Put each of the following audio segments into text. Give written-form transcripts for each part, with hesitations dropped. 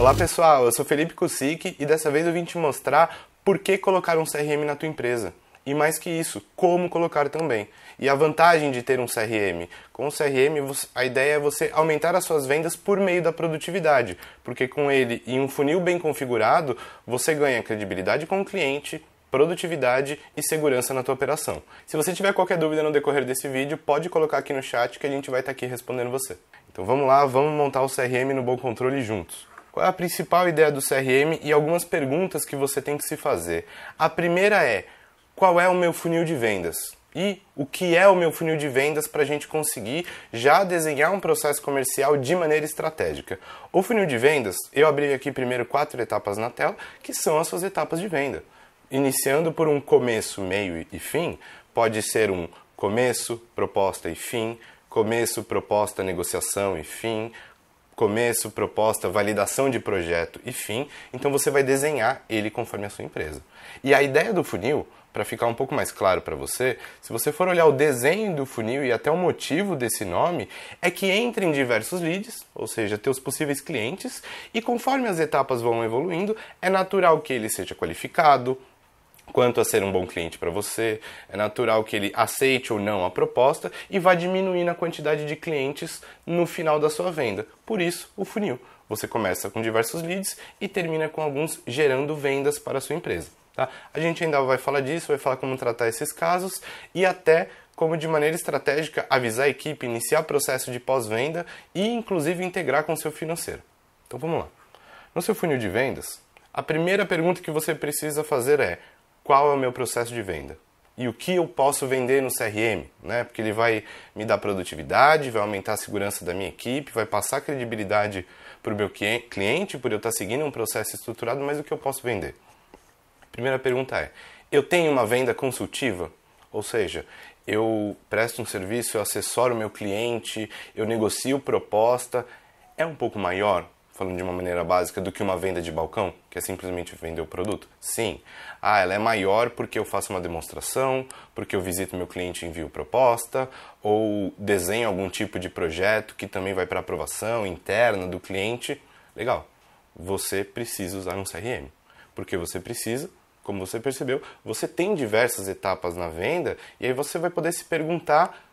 Olá pessoal, eu sou Felipe Kucik e dessa vez eu vim te mostrar por que colocar um CRM na tua empresa. E mais que isso, como colocar também. E a vantagem de ter um CRM. Com o CRM, a ideia é você aumentar as suas vendas por meio da produtividade. Porque com ele e um funil bem configurado, você ganha credibilidade com o cliente, produtividade e segurança na tua operação. Se você tiver qualquer dúvida no decorrer desse vídeo, pode colocar aqui no chat que a gente vai estar aqui respondendo você. Então vamos lá, vamos montar o CRM no Bom Controle juntos. Qual é a principal ideia do CRM e algumas perguntas que você tem que se fazer? A primeira é: qual é o meu funil de vendas? E o que é o meu funil de vendas para a gente conseguir já desenhar um processo comercial de maneira estratégica? O funil de vendas, eu abri aqui primeiro 4 etapas na tela, que são as suas etapas de venda. Iniciando por um começo, meio e fim, pode ser um começo, proposta e fim, começo, proposta, negociação e fim, começo, proposta, validação de projeto e fim. Então você vai desenhar ele conforme a sua empresa. E a ideia do funil, para ficar um pouco mais claro para você, se você for olhar o desenho do funil e até o motivo desse nome, é que entrem diversos leads, ou seja, teus possíveis clientes, e conforme as etapas vão evoluindo, é natural que ele seja qualificado, quanto a ser um bom cliente para você, é natural que ele aceite ou não a proposta e vá diminuindo a quantidade de clientes no final da sua venda. Por isso, o funil. Você começa com diversos leads e termina com alguns gerando vendas para a sua empresa. Tá? A gente ainda vai falar disso, vai falar como tratar esses casos e até como de maneira estratégica avisar a equipe, iniciar processo de pós-venda e inclusive integrar com o seu financeiro. Então vamos lá. No seu funil de vendas, a primeira pergunta que você precisa fazer é: qual é o meu processo de venda? E o que eu posso vender no CRM? Né? Porque ele vai me dar produtividade, vai aumentar a segurança da minha equipe, vai passar credibilidade para o meu cliente, por eu estar seguindo um processo estruturado, mas o que eu posso vender? Primeira pergunta é: eu tenho uma venda consultiva? Ou seja, eu presto um serviço, eu assessoro o meu cliente, eu negocio proposta. É um pouco maior, falando de uma maneira básica, do que uma venda de balcão, que é simplesmente vender o produto? Sim. Ela é maior porque eu faço uma demonstração, porque eu visito meu cliente e envio proposta, ou desenho algum tipo de projeto que também vai para aprovação interna do cliente. Legal. Você precisa usar um CRM. Porque você precisa, como você percebeu, você tem diversas etapas na venda e aí você vai poder se perguntar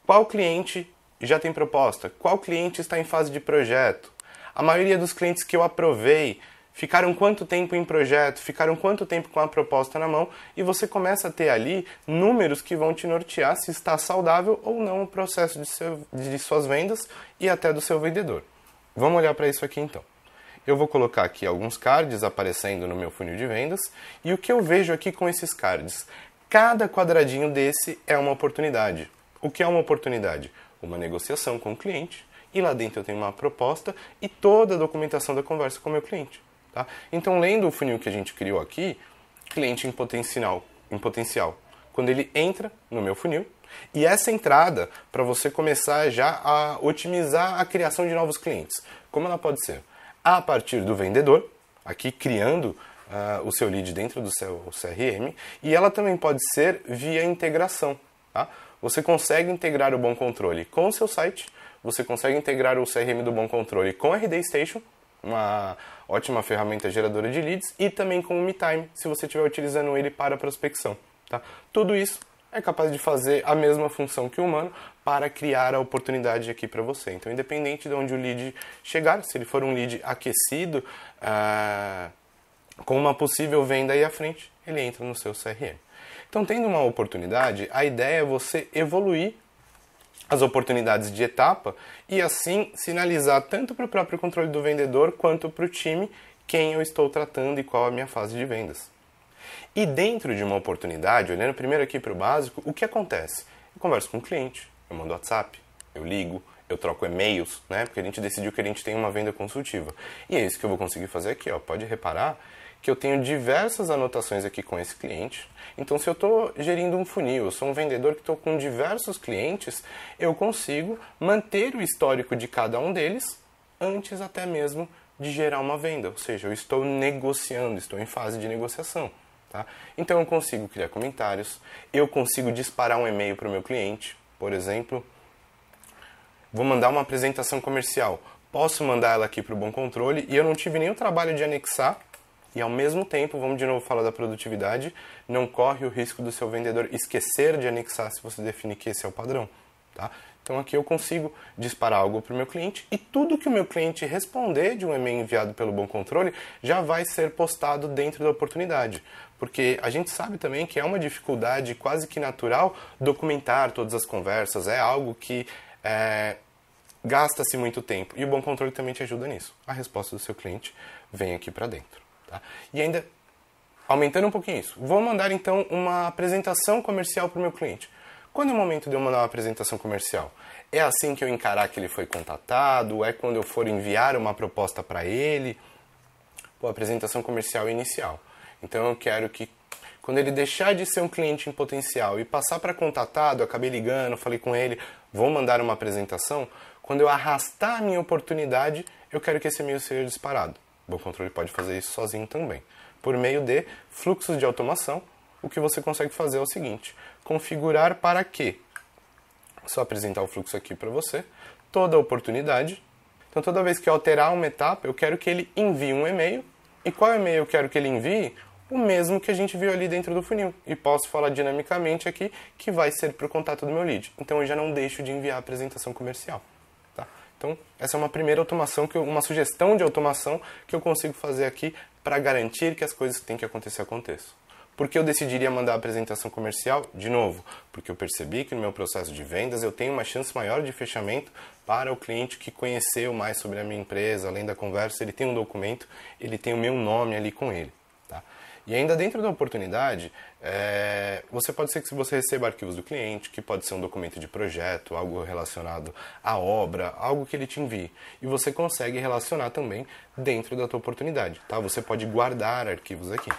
qual cliente já tem proposta, qual cliente está em fase de projeto. A maioria dos clientes que eu aprovei ficaram quanto tempo em projeto, ficaram quanto tempo com a proposta na mão, e você começa a ter ali números que vão te nortear se está saudável ou não o processo de suas vendas e até do seu vendedor. Vamos olhar para isso aqui então. Eu vou colocar aqui alguns cards aparecendo no meu funil de vendas, e o que eu vejo aqui com esses cards? Cada quadradinho desse é uma oportunidade. O que é uma oportunidade? Uma negociação com o cliente, e lá dentro eu tenho uma proposta e toda a documentação da conversa com o meu cliente. Tá? Então, lendo o funil que a gente criou aqui, cliente em potencial, quando ele entra no meu funil, e essa entrada para você começar já a otimizar a criação de novos clientes. Como ela pode ser? A partir do vendedor, aqui criando o seu lead dentro do seu CRM, e ela também pode ser via integração. Tá? Você consegue integrar o Bom Controle com o seu site, você consegue integrar o CRM do Bom Controle com a RD Station, uma ótima ferramenta geradora de leads, e também com o MeTime, se você estiver utilizando ele para prospecção. Tá? Tudo isso é capaz de fazer a mesma função que o humano para criar a oportunidade aqui para você. Então, independente de onde o lead chegar, se ele for um lead aquecido, com uma possível venda aí à frente, ele entra no seu CRM. Então, tendo uma oportunidade, a ideia é você evoluir as oportunidades de etapa e assim sinalizar tanto para o próprio controle do vendedor quanto para o time quem eu estou tratando e qual a minha fase de vendas. E dentro de uma oportunidade, olhando primeiro aqui para o básico, o que acontece? Eu converso com o cliente, eu mando WhatsApp, eu ligo, eu troco e-mails, né? Porque a gente decidiu que a gente tem uma venda consultiva. E é isso que eu vou conseguir fazer aqui, ó. Pode reparar que eu tenho diversas anotações aqui com esse cliente. Então, se eu estou gerindo um funil, eu sou um vendedor que estou com diversos clientes, eu consigo manter o histórico de cada um deles antes até mesmo de gerar uma venda. Ou seja, eu estou negociando, estou em fase de negociação. Tá? Então, eu consigo criar comentários, eu consigo disparar um e-mail para o meu cliente, por exemplo. Vou mandar uma apresentação comercial. posso mandar ela aqui para o Bom Controle e eu não tive nem o trabalho de anexar. E ao mesmo tempo, vamos de novo falar da produtividade, não corre o risco do seu vendedor esquecer de anexar se você definir que esse é o padrão. Tá? Então aqui eu consigo disparar algo para o meu cliente e tudo que o meu cliente responder de um e-mail enviado pelo Bom Controle já vai ser postado dentro da oportunidade. Porque a gente sabe também que é uma dificuldade quase que natural documentar todas as conversas, é algo que gasta-se muito tempo. E o Bom Controle também te ajuda nisso. A resposta do seu cliente vem aqui para dentro. Tá? E ainda, aumentando um pouquinho isso, vou mandar então uma apresentação comercial para o meu cliente. Quando é o momento de eu mandar uma apresentação comercial? É assim que eu encarar que ele foi contatado? É quando eu for enviar uma proposta para ele? Pô, apresentação comercial inicial. Então eu quero que, quando ele deixar de ser um cliente em potencial e passar para contatado, eu acabei ligando, falei com ele, vou mandar uma apresentação, quando eu arrastar a minha oportunidade, eu quero que esse e-mail seja disparado. O Bom Controle pode fazer isso sozinho também. Por meio de fluxos de automação, o que você consegue fazer é o seguinte, configurar para que, só apresentar o fluxo aqui para você, toda oportunidade. Então toda vez que eu alterar uma etapa, eu quero que ele envie um e-mail. E qual e-mail eu quero que ele envie? O mesmo que a gente viu ali dentro do funil. E posso falar dinamicamente aqui que vai ser para o contato do meu lead. Então eu já não deixo de enviar a apresentação comercial. Tá? Então essa é uma primeira automação, uma sugestão de automação que eu consigo fazer aqui para garantir que as coisas que têm que acontecer aconteçam. Por que eu decidiria mandar a apresentação comercial? De novo, porque eu percebi que no meu processo de vendas eu tenho uma chance maior de fechamento para o cliente que conheceu mais sobre a minha empresa, além da conversa, ele tem um documento, ele tem o meu nome ali com ele. Tá? E ainda dentro da oportunidade, você pode ser que você receba arquivos do cliente, que pode ser um documento de projeto, algo relacionado à obra, algo que ele te envie. E você consegue relacionar também dentro da tua oportunidade. Tá? Você pode guardar arquivos aqui.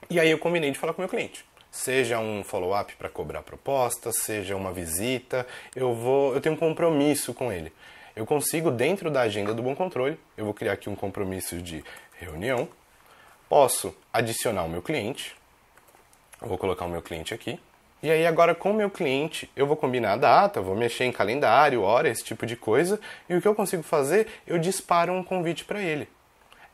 E aí eu combinei de falar com o meu cliente. Seja um follow-up para cobrar proposta, seja uma visita, eu tenho um compromisso com ele. Eu consigo, dentro da agenda do Bom Controle, eu vou criar aqui um compromisso de reunião, posso adicionar o meu cliente, eu vou colocar o meu cliente aqui, e aí agora com o meu cliente eu vou combinar a data, vou mexer em calendário, hora, esse tipo de coisa, e o que eu consigo fazer, eu disparo um convite para ele.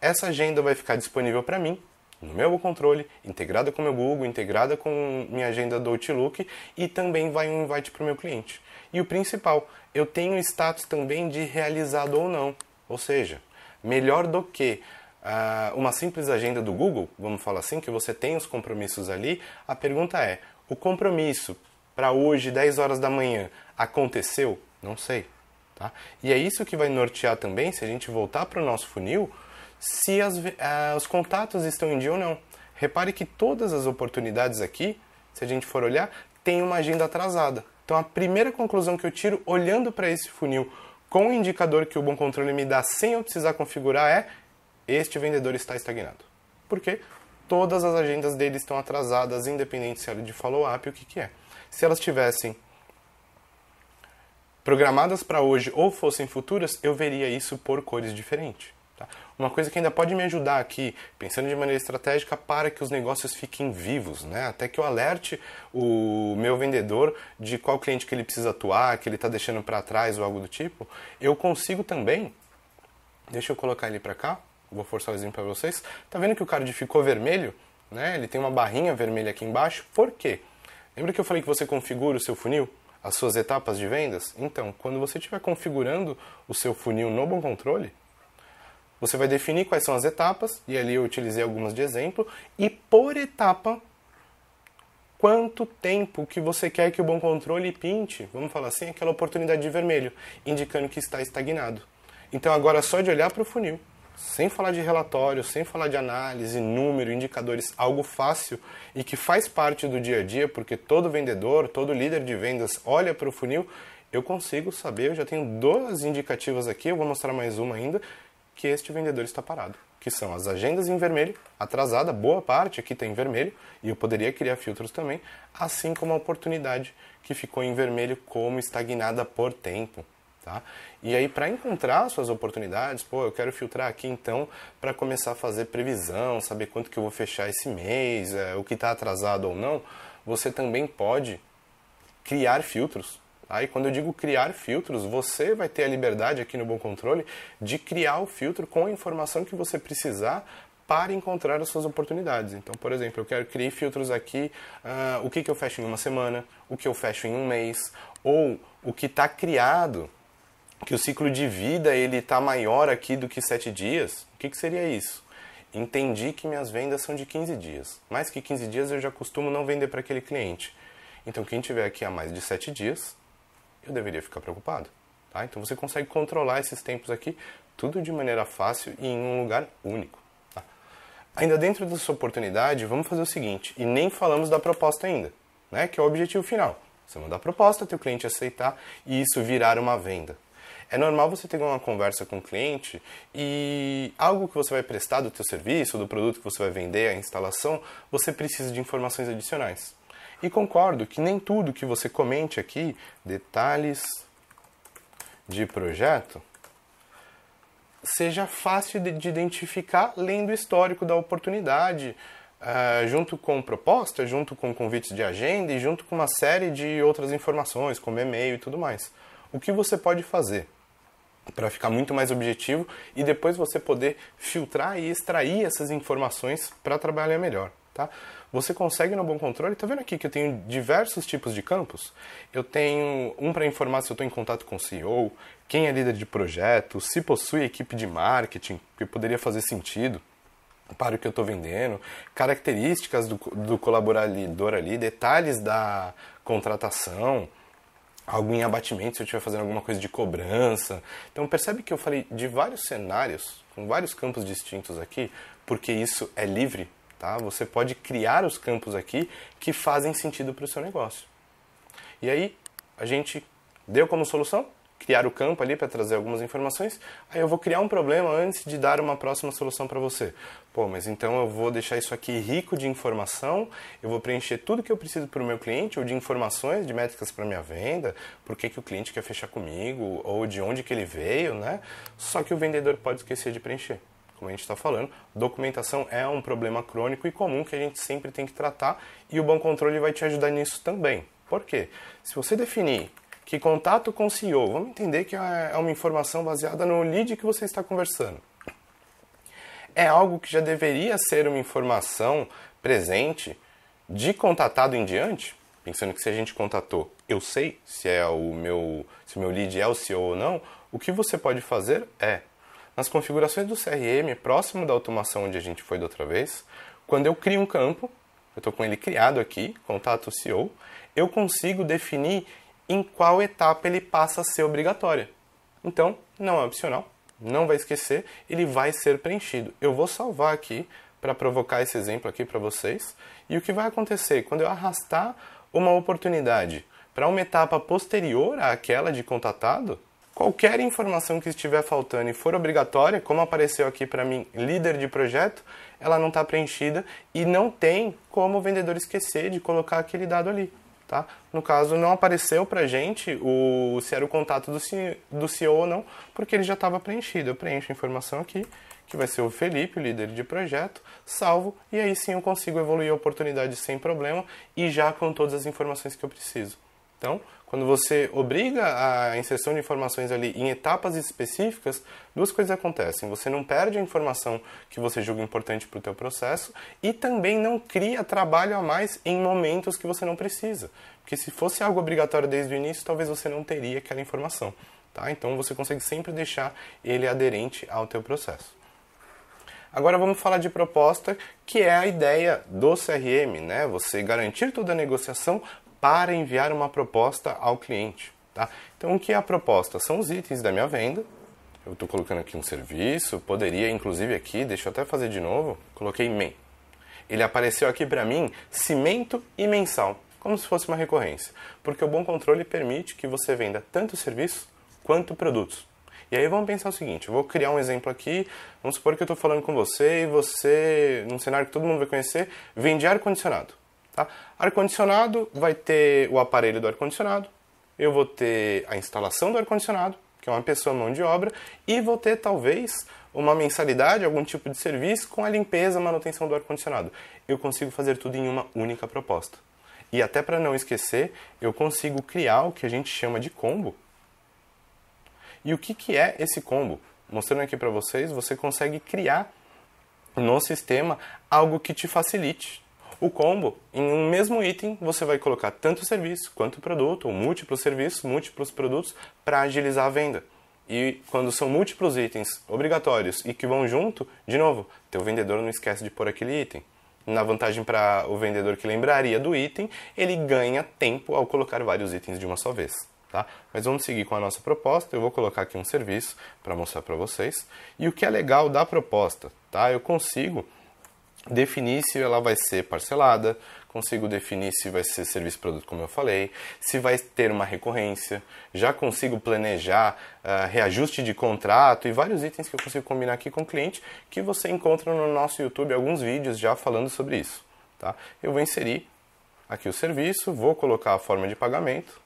Essa agenda vai ficar disponível para mim, no meu Bom Controle, integrada com o meu Google, integrada com minha agenda do Outlook e também vai um invite para o meu cliente. E o principal, eu tenho status também de realizado ou não. Ou seja, melhor do que uma simples agenda do Google, vamos falar assim, que você tem os compromissos ali, a pergunta é, o compromisso para hoje, 10 horas da manhã, aconteceu? Não sei. Tá? E é isso que vai nortear também, se a gente voltar para o nosso funil, se os contatos estão em dia ou não. Repare que todas as oportunidades aqui, se a gente for olhar, tem uma agenda atrasada. Então a primeira conclusão que eu tiro olhando para esse funil com o indicador que o Bom Controle me dá sem eu precisar configurar é este vendedor está estagnado. Por quê? Todas as agendas dele estão atrasadas, independente se ela é de follow-up, o que é. Se elas tivessem programadas para hoje ou fossem futuras, eu veria isso por cores diferentes. Tá? Uma coisa que ainda pode me ajudar aqui, pensando de maneira estratégica, para que os negócios fiquem vivos, né? Até que eu alerte o meu vendedor de qual cliente que ele precisa atuar, que ele está deixando para trás ou algo do tipo, eu consigo também, deixa eu colocar ele para cá, vou forçar o exemplo para vocês, tá vendo que o card ficou vermelho? Né? Ele tem uma barrinha vermelha aqui embaixo, por quê? Lembra que eu falei que você configura o seu funil? As suas etapas de vendas? Então, quando você estiver configurando o seu funil no Bom Controle, você vai definir quais são as etapas, e ali eu utilizei algumas de exemplo, e por etapa, quanto tempo que você quer que o Bom Controle pinte, vamos falar assim, aquela oportunidade de vermelho, indicando que está estagnado. Então agora só de olhar para o funil, sem falar de relatório, sem falar de análise, número, indicadores, algo fácil e que faz parte do dia a dia, porque todo vendedor, todo líder de vendas olha para o funil, eu consigo saber, eu já tenho duas indicativas aqui, eu vou mostrar mais uma ainda, que este vendedor está parado, que são as agendas em vermelho, atrasada, boa parte aqui está em vermelho, e eu poderia criar filtros também, assim como a oportunidade que ficou em vermelho como estagnada por tempo. Tá? E aí para encontrar suas oportunidades, eu quero filtrar aqui então para começar a fazer previsão, saber quanto que eu vou fechar esse mês, o que está atrasado ou não, você também pode criar filtros. Tá? E quando eu digo criar filtros, você vai ter a liberdade aqui no Bom Controle de criar o filtro com a informação que você precisar para encontrar as suas oportunidades. Então, por exemplo, eu quero criar filtros aqui, o que eu fecho em uma semana, o que eu fecho em um mês, ou o que está criado, que o ciclo de vida ele está maior aqui do que 7 dias. O que seria isso? Entendi que minhas vendas são de 15 dias. Mais que 15 dias eu já costumo não vender para aquele cliente. Então, quem tiver aqui há mais de 7 dias, eu deveria ficar preocupado. Tá? Então, você consegue controlar esses tempos aqui, tudo de maneira fácil e em um lugar único. Ainda dentro dessa oportunidade, vamos fazer o seguinte, e nem falamos da proposta ainda, né, que é o objetivo final. Você mandar a proposta, teu cliente aceitar e isso virar uma venda. É normal você ter uma conversa com o cliente e algo que você vai prestar do teu serviço, do produto que você vai vender, a instalação, você precisa de informações adicionais. E concordo que nem tudo que você comente aqui, detalhes de projeto, seja fácil de identificar lendo o histórico da oportunidade, junto com proposta, junto com convites de agenda e junto com uma série de outras informações, como e-mail e tudo mais. O que você pode fazer para ficar muito mais objetivo e depois você poder filtrar e extrair essas informações para trabalhar melhor, tá? Você consegue no Bom Controle, tá vendo aqui que eu tenho diversos tipos de campos? Eu tenho um para informar se eu estou em contato com o CEO, quem é líder de projeto, se possui equipe de marketing, que poderia fazer sentido para o que eu estou vendendo, características do colaborador ali, detalhes da contratação, algo em abatimento se eu estiver fazendo alguma coisa de cobrança. Então percebe que eu falei de vários cenários, com vários campos distintos aqui, porque isso é livre. Tá? Você pode criar os campos aqui que fazem sentido para o seu negócio. E aí, a gente deu como solução criar o campo ali para trazer algumas informações. Aí eu vou criar um problema antes de dar uma próxima solução para você. Pô, mas então eu vou deixar isso aqui rico de informação, eu vou preencher tudo que eu preciso para o meu cliente, ou de informações, de métricas para minha venda, por que o cliente quer fechar comigo, ou de onde que ele veio, né? Só que o vendedor pode esquecer de preencher. Como a gente está falando, documentação é um problema crônico e comum que a gente sempre tem que tratar e o Bom Controle vai te ajudar nisso também. Por quê? Se você definir que contato com o CEO, vamos entender que é uma informação baseada no lead que você está conversando. É algo que já deveria ser uma informação presente de contatado em diante, pensando que se a gente contatou, eu sei se o meu lead é o CEO ou não, o que você pode fazer é nas configurações do CRM, próximo da automação onde a gente foi da outra vez, quando eu crio um campo, eu estou com ele criado aqui, contato CEO, eu consigo definir em qual etapa ele passa a ser obrigatória. Então, não é opcional, não vai esquecer, ele vai ser preenchido. Eu vou salvar aqui para provocar esse exemplo aqui para vocês. E o que vai acontecer? Quando eu arrastar uma oportunidade para uma etapa posterior àquela de contatado, qualquer informação que estiver faltando e for obrigatória, como apareceu aqui para mim, líder de projeto, ela não está preenchida e não tem como o vendedor esquecer de colocar aquele dado ali. Tá? No caso, não apareceu para a gente se era o contato do CEO ou não, porque ele já estava preenchido. Eu preencho a informação aqui, que vai ser o Felipe, o líder de projeto, salvo, e aí sim eu consigo evoluir a oportunidade sem problema e já com todas as informações que eu preciso. Então, quando você obriga a inserção de informações ali em etapas específicas, duas coisas acontecem. Você não perde a informação que você julga importante para o teu processo e também não cria trabalho a mais em momentos que você não precisa. Porque se fosse algo obrigatório desde o início, talvez você não teria aquela informação. Tá? Então você consegue sempre deixar ele aderente ao teu processo. Agora vamos falar de proposta, que é a ideia do CRM, né? Você garantir toda a negociação para enviar uma proposta ao cliente. Tá? Então, o que é a proposta? São os itens da minha venda. Eu estou colocando aqui um serviço, poderia, inclusive aqui, deixa eu até fazer de novo, coloquei MEN. Ele apareceu aqui para mim, cimento e mensal, como se fosse uma recorrência. Porque o Bom Controle permite que você venda tanto serviços quanto produtos. E aí vamos pensar o seguinte, eu vou criar um exemplo aqui, vamos supor que eu estou falando com você e você, num cenário que todo mundo vai conhecer, vende ar-condicionado. Tá? Ar-condicionado vai ter o aparelho do ar-condicionado, eu vou ter a instalação do ar-condicionado, que é uma pessoa mão de obra, e vou ter talvez uma mensalidade, algum tipo de serviço com a limpeza, manutenção do ar-condicionado. Eu consigo fazer tudo em uma única proposta. E até para não esquecer, eu consigo criar o que a gente chama de combo. E o que é esse combo? Mostrando aqui para vocês, você consegue criar no sistema algo que te facilite. O combo, em um mesmo item, você vai colocar tanto serviço quanto produto, ou múltiplos serviços, múltiplos produtos, para agilizar a venda. E quando são múltiplos itens obrigatórios e que vão junto, de novo, teu vendedor não esquece de pôr aquele item. Na vantagem para o vendedor que lembraria do item, ele ganha tempo ao colocar vários itens de uma só vez. Tá? Mas vamos seguir com a nossa proposta. Eu vou colocar aqui um serviço para mostrar para vocês. E o que é legal da proposta? Tá? Eu consigo definir se ela vai ser parcelada, consigo definir se vai ser serviço-produto, como eu falei, se vai ter uma recorrência, já consigo planejar reajuste de contrato e vários itens que eu consigo combinar aqui com o cliente que você encontra no nosso YouTube, alguns vídeos já falando sobre isso. Tá? Eu vou inserir aqui o serviço, vou colocar a forma de pagamento.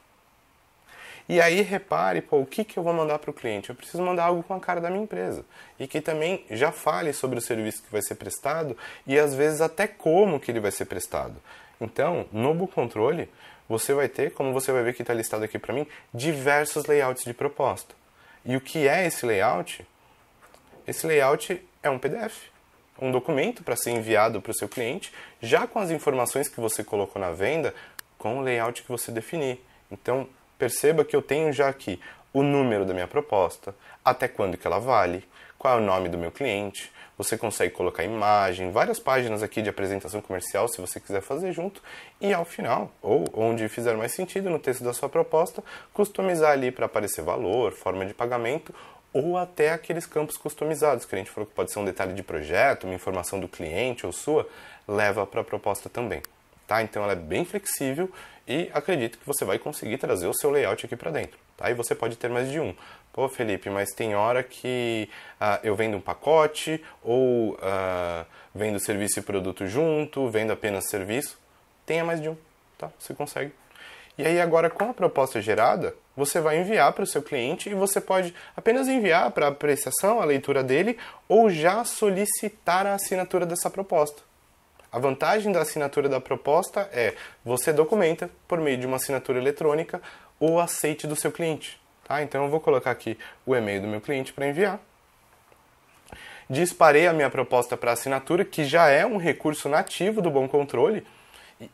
E aí repare, o que eu vou mandar para o cliente? Eu preciso mandar algo com a cara da minha empresa. E que também já fale sobre o serviço que vai ser prestado e às vezes até como que ele vai ser prestado. Então, no BooControle, você vai ter, como você vai ver que está listado aqui para mim, diversos layouts de proposta. E o que é esse layout? Esse layout é um PDF. Um documento para ser enviado para o seu cliente, já com as informações que você colocou na venda, com o layout que você definir. Então, perceba que eu tenho já aqui o número da minha proposta, até quando que ela vale, qual é o nome do meu cliente, você consegue colocar imagem, várias páginas aqui de apresentação comercial se você quiser fazer junto, e ao final, ou onde fizer mais sentido no texto da sua proposta, customizar ali para aparecer valor, forma de pagamento, ou até aqueles campos customizados, que a gente falou que pode ser um detalhe de projeto, uma informação do cliente ou sua, leva para a proposta também. Tá? Então ela é bem flexível e acredito que você vai conseguir trazer o seu layout aqui para dentro. Tá? E você pode ter mais de um. Pô, Felipe, mas tem hora que eu vendo um pacote ou vendo serviço e produto junto, vendo apenas serviço. Tenha mais de um. Tá? Você consegue. E aí agora com a proposta gerada, você vai enviar para o seu cliente e você pode apenas enviar para apreciação, a leitura dele, ou já solicitar a assinatura dessa proposta. A vantagem da assinatura da proposta é você documenta, por meio de uma assinatura eletrônica, o aceite do seu cliente. Tá? Então eu vou colocar aqui o e-mail do meu cliente para enviar. Disparei a minha proposta para assinatura, que já é um recurso nativo do BooControle,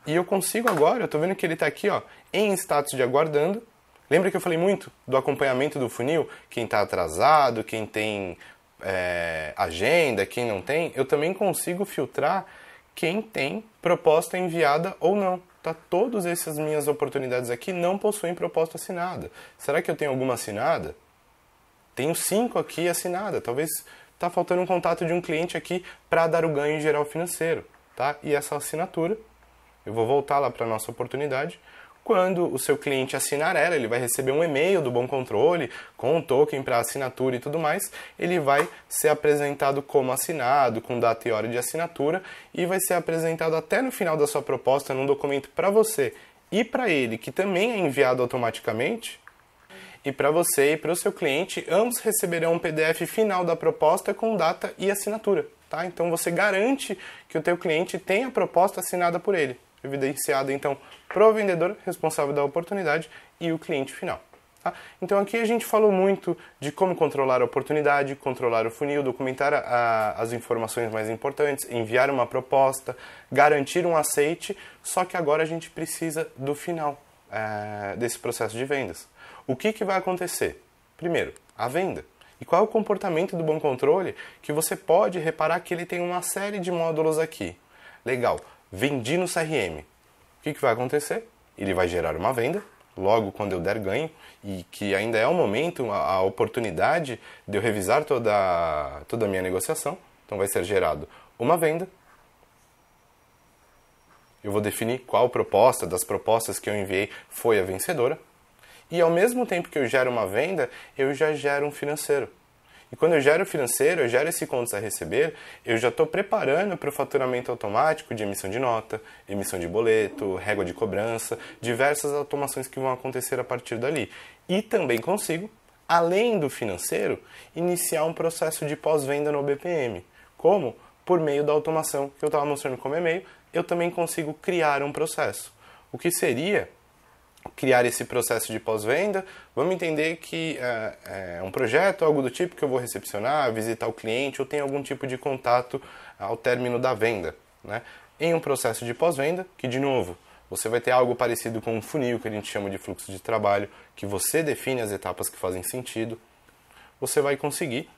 e eu consigo agora, eu estou vendo que ele está aqui ó, em status de aguardando. Lembra que eu falei muito do acompanhamento do funil? Quem está atrasado, quem tem agenda, quem não tem. Eu também consigo filtrar quem tem proposta enviada ou não. Tá? Todas essas minhas oportunidades aqui não possuem proposta assinada. Será que eu tenho alguma assinada? Tenho 5 aqui assinada. Talvez está faltando um contato de um cliente aqui para dar o ganho em geral financeiro. Tá? E essa assinatura, eu vou voltar lá para a nossa oportunidade. Quando o seu cliente assinar ela, ele vai receber um e-mail do BooControle com um token para assinatura e tudo mais. Ele vai ser apresentado como assinado, com data e hora de assinatura, e vai ser apresentado até no final da sua proposta num documento para você e para ele, que também é enviado automaticamente. E para você e para o seu cliente, ambos receberão um PDF final da proposta com data e assinatura. Tá? Então você garante que o teu cliente tenha a proposta assinada por ele, evidenciada então pro vendedor responsável da oportunidade e o cliente final. Tá? Então aqui a gente falou muito de como controlar a oportunidade, controlar o funil, documentar as informações mais importantes, enviar uma proposta, garantir um aceite, só que agora a gente precisa do final desse processo de vendas. O que vai acontecer? Primeiro, a venda. E qual é o comportamento do BooControle? Que você pode reparar que ele tem uma série de módulos aqui. Legal, vendi no CRM. O que vai acontecer? Ele vai gerar uma venda, logo quando eu der ganho, e que ainda é o momento, a oportunidade de eu revisar toda a minha negociação. Então vai ser gerado uma venda. Eu vou definir qual proposta das propostas que eu enviei foi a vencedora. E ao mesmo tempo que eu gero uma venda, eu já gero um financeiro. E quando eu gero o financeiro, eu gero esse contas a receber, eu já estou preparando para o faturamento automático de emissão de nota, emissão de boleto, régua de cobrança, diversas automações que vão acontecer a partir dali. E também consigo, além do financeiro, iniciar um processo de pós-venda no BPM. Como? Por meio da automação que eu estava mostrando como e-mail, eu também consigo criar um processo. O que seria criar esse processo de pós-venda? Vamos entender que é um projeto, algo do tipo que eu vou recepcionar, visitar o cliente ou tem algum tipo de contato ao término da venda, né? Em um processo de pós-venda, que de novo, você vai ter algo parecido com um funil que a gente chama de fluxo de trabalho, que você define as etapas que fazem sentido. Você vai conseguir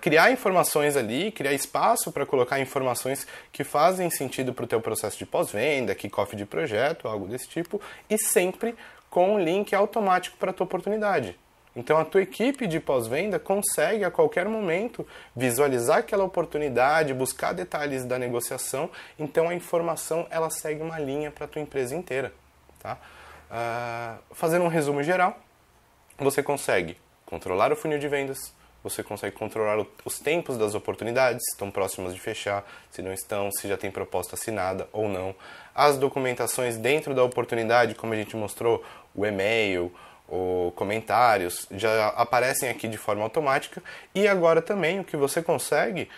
criar informações ali, criar espaço para colocar informações que fazem sentido para o teu processo de pós-venda, kickoff de projeto, algo desse tipo, e sempre com um link automático para a tua oportunidade. Então a tua equipe de pós-venda consegue a qualquer momento visualizar aquela oportunidade, buscar detalhes da negociação, então a informação ela segue uma linha para a tua empresa inteira. Tá? Fazendo um resumo geral, você consegue controlar o funil de vendas, você consegue controlar os tempos das oportunidades, se estão próximas de fechar, se não estão, se já tem proposta assinada ou não. As documentações dentro da oportunidade, como a gente mostrou, o e-mail, ou comentários, já aparecem aqui de forma automática. E agora também o que você consegue,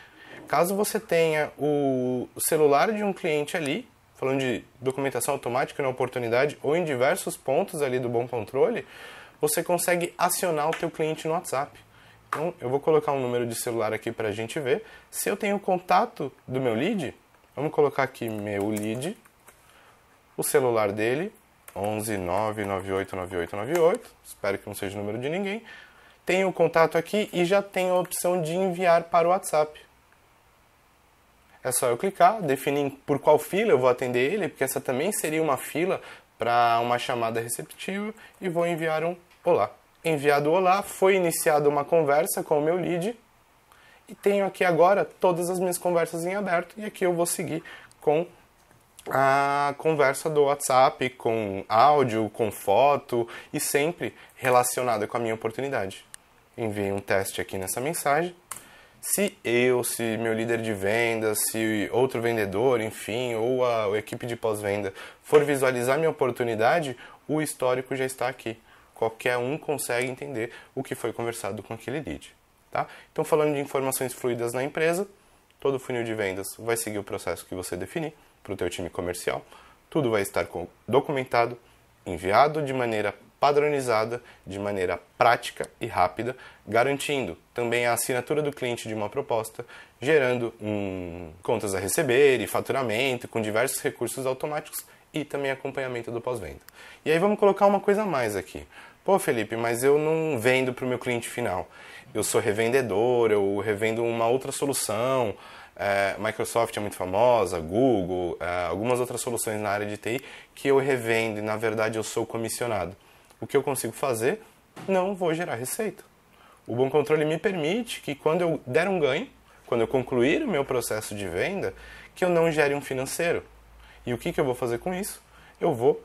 caso você tenha o celular de um cliente ali, falando de documentação automática na oportunidade ou em diversos pontos ali do Bom Controle, você consegue acionar o teu cliente no WhatsApp. Então, eu vou colocar um número de celular aqui para a gente ver. Se eu tenho o contato do meu lead, vamos colocar aqui meu lead, o celular dele, 11 998 9898, espero que não seja o número de ninguém. Tenho o contato aqui e já tenho a opção de enviar para o WhatsApp. É só eu clicar, definir por qual fila eu vou atender ele, porque essa também seria uma fila para uma chamada receptiva, e vou enviar um olá. Enviado o olá, foi iniciada uma conversa com o meu lead e tenho aqui agora todas as minhas conversas em aberto, e aqui eu vou seguir com a conversa do WhatsApp, com áudio, com foto e sempre relacionada com a minha oportunidade. Enviei um teste aqui nessa mensagem. Se meu líder de vendas, se outro vendedor, enfim, ou a equipe de pós-venda for visualizar minha oportunidade, o histórico já está aqui. Qualquer um consegue entender o que foi conversado com aquele lead. Tá? Então, falando de informações fluidas na empresa, todo o funil de vendas vai seguir o processo que você definir para o teu time comercial. Tudo vai estar documentado, enviado de maneira padronizada, de maneira prática e rápida, garantindo também a assinatura do cliente de uma proposta, gerando contas a receber e faturamento com diversos recursos automáticos e também acompanhamento do pós-venda. E aí vamos colocar uma coisa a mais aqui. Pô, Felipe, mas eu não vendo para o meu cliente final. Eu sou revendedor, eu revendo uma outra solução. Microsoft é muito famosa, Google, algumas outras soluções na área de TI que eu revendo e na verdade eu sou comissionado. O que eu consigo fazer? Não vou gerar receita. O Bom Controle me permite que quando eu der um ganho, quando eu concluir o meu processo de venda, que eu não gere um financeiro. E o que eu vou fazer com isso? Eu vou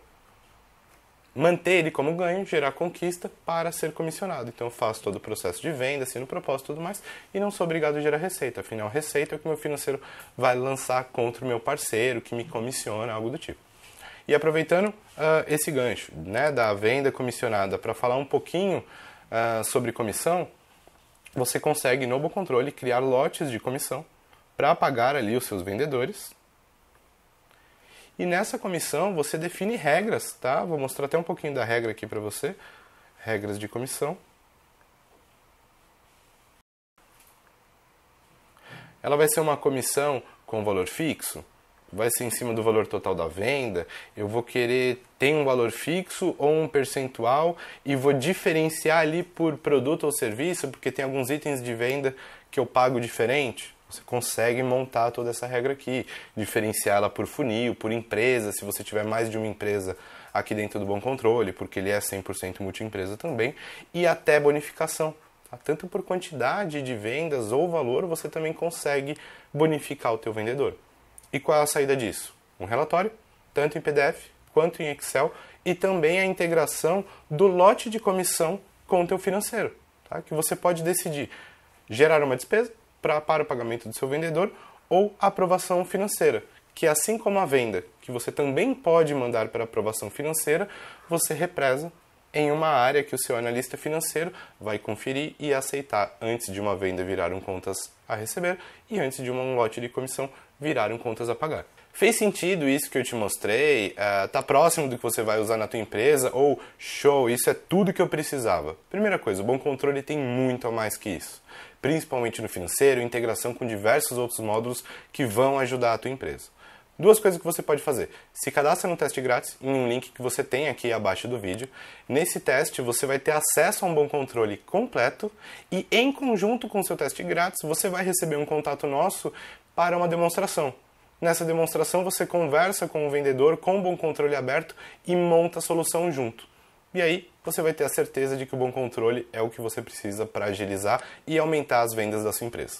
manter ele como ganho, gerar conquista para ser comissionado. Então eu faço todo o processo de venda, assino o propósito e tudo mais, e não sou obrigado a gerar receita. Afinal, receita é o que o meu financeiro vai lançar contra o meu parceiro, que me comissiona, algo do tipo. E aproveitando esse gancho, né, da venda comissionada para falar um pouquinho sobre comissão, você consegue no Bom Controle criar lotes de comissão para pagar ali os seus vendedores. E nessa comissão você define regras, tá? Vou mostrar até um pouquinho da regra aqui para você. Regras de comissão. Ela vai ser uma comissão com valor fixo? Vai ser em cima do valor total da venda? Eu vou querer ter um valor fixo ou um percentual e vou diferenciar ali por produto ou serviço, porque tem alguns itens de venda que eu pago diferente? Você consegue montar toda essa regra aqui, diferenciar ela por funil, por empresa, se você tiver mais de uma empresa aqui dentro do Bom Controle, porque ele é 100% multiempresa também, e até bonificação. Tá? Tanto por quantidade de vendas ou valor, você também consegue bonificar o teu vendedor. E qual é a saída disso? Um relatório, tanto em PDF quanto em Excel, e também a integração do lote de comissão com o teu financeiro, tá? Que você pode decidir gerar uma despesa para o pagamento do seu vendedor ou aprovação financeira, que assim como a venda, que você também pode mandar para aprovação financeira, você represa em uma área que o seu analista financeiro vai conferir e aceitar antes de uma venda virar um contas a receber e antes de um lote de comissão virar um contas a pagar. Fez sentido isso que eu te mostrei? Tá próximo do que você vai usar na tua empresa? Ou, show, isso é tudo que eu precisava? Primeira coisa, o Bom Controle tem muito a mais que isso. Principalmente no financeiro, integração com diversos outros módulos que vão ajudar a tua empresa. Duas coisas que você pode fazer. Se cadastra no teste grátis em um link que você tem aqui abaixo do vídeo. Nesse teste você vai ter acesso a um Bom Controle completo e em conjunto com o seu teste grátis você vai receber um contato nosso para uma demonstração. Nessa demonstração você conversa com o vendedor com o Bom Controle aberto e monta a solução junto. E aí você vai ter a certeza de que o Bom Controle é o que você precisa para agilizar e aumentar as vendas da sua empresa.